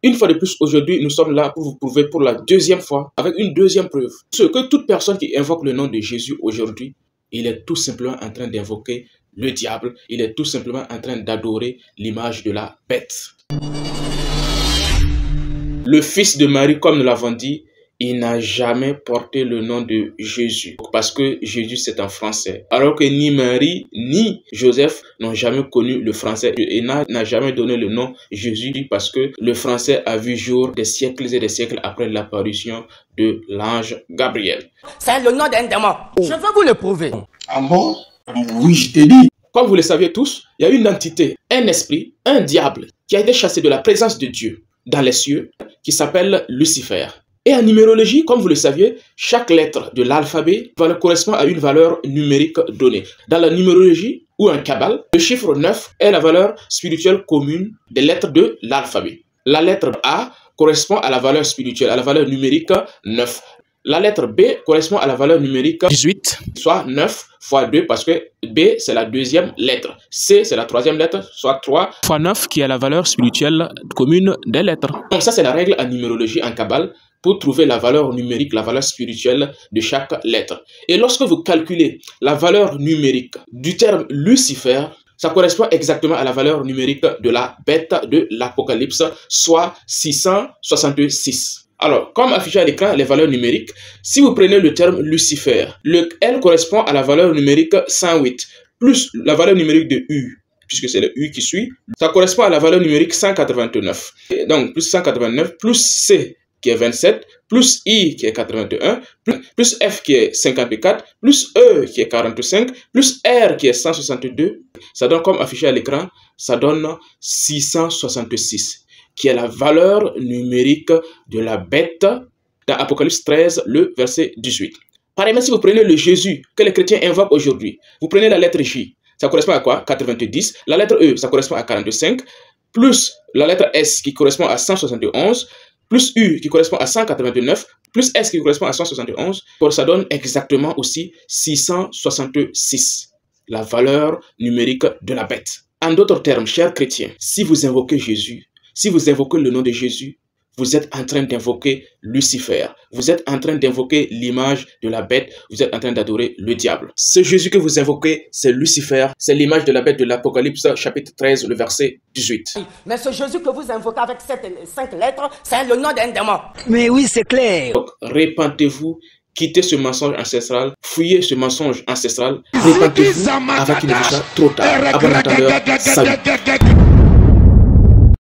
Une fois de plus, aujourd'hui, nous sommes là pour vous prouver pour la deuxième fois, avec une deuxième preuve, ce que toute personne qui invoque le nom de Jésus aujourd'hui, il est tout simplement en train d'invoquer le diable, il est tout simplement en train d'adorer l'image de la bête. Le fils de Marie, comme nous l'avons dit, il n'a jamais porté le nom de Jésus, parce que Jésus c'est en français. Alors que ni Marie, ni Joseph n'ont jamais connu le français. Et n'a jamais donné le nom Jésus, parce que le français a vu jour des siècles et des siècles après l'apparition de l'ange Gabriel. C'est le nom d'un démon. Je vais vous le prouver. Ah bon? Oui, je t'ai dit. Comme vous le saviez tous, il y a une entité, un esprit, un diable, qui a été chassé de la présence de Dieu dans les cieux, qui s'appelle Lucifer. Et en numérologie, comme vous le saviez, chaque lettre de l'alphabet correspond à une valeur numérique donnée. Dans la numérologie ou en Kabbale, le chiffre 9 est la valeur spirituelle commune des lettres de l'alphabet. La lettre A correspond à la valeur spirituelle, à la valeur numérique 9. La lettre B correspond à la valeur numérique 18, soit 9 fois 2, parce que B, c'est la deuxième lettre. C, c'est la troisième lettre, soit 3 fois 9, qui est la valeur spirituelle commune des lettres. Donc ça, c'est la règle en numérologie, en Kabbale, pour trouver la valeur numérique, la valeur spirituelle de chaque lettre. Et lorsque vous calculez la valeur numérique du terme Lucifer, ça correspond exactement à la valeur numérique de la bête de l'Apocalypse, soit 666. Alors, comme affiché à l'écran les valeurs numériques, si vous prenez le terme Lucifer, le L correspond à la valeur numérique 108, plus la valeur numérique de U, puisque c'est le U qui suit, ça correspond à la valeur numérique 189. Et donc, plus 189, plus C, qui est 27, plus I, qui est 81, plus F, qui est 54, plus E, qui est 45, plus R, qui est 162. Ça donne, comme affiché à l'écran, ça donne 666, qui est la valeur numérique de la bête dans Apocalypse 13, le verset 18. Pareillement, si vous prenez le Jésus que les chrétiens invoquent aujourd'hui, vous prenez la lettre J, ça correspond à quoi? 90. La lettre E, ça correspond à 45, plus la lettre S, qui correspond à 171, plus U qui correspond à 189, plus S qui correspond à 171, ça donne exactement aussi 666, la valeur numérique de la bête. En d'autres termes, chers chrétiens, si vous invoquez Jésus, si vous invoquez le nom de Jésus, vous êtes en train d'invoquer Lucifer. Vous êtes en train d'invoquer l'image de la bête. Vous êtes en train d'adorer le diable. Ce Jésus que vous invoquez, c'est Lucifer. C'est l'image de la bête de l'Apocalypse, chapitre 13, le verset 18. Mais ce Jésus que vous invoquez avec ces 5 lettres, c'est le nom d'un démon. Mais oui, c'est clair. Donc, répentez-vous. Quittez ce mensonge ancestral. Fuyez ce mensonge ancestral. Répentez-vous avant qu'il ne vous soit trop tard. À bon entendeur, salut.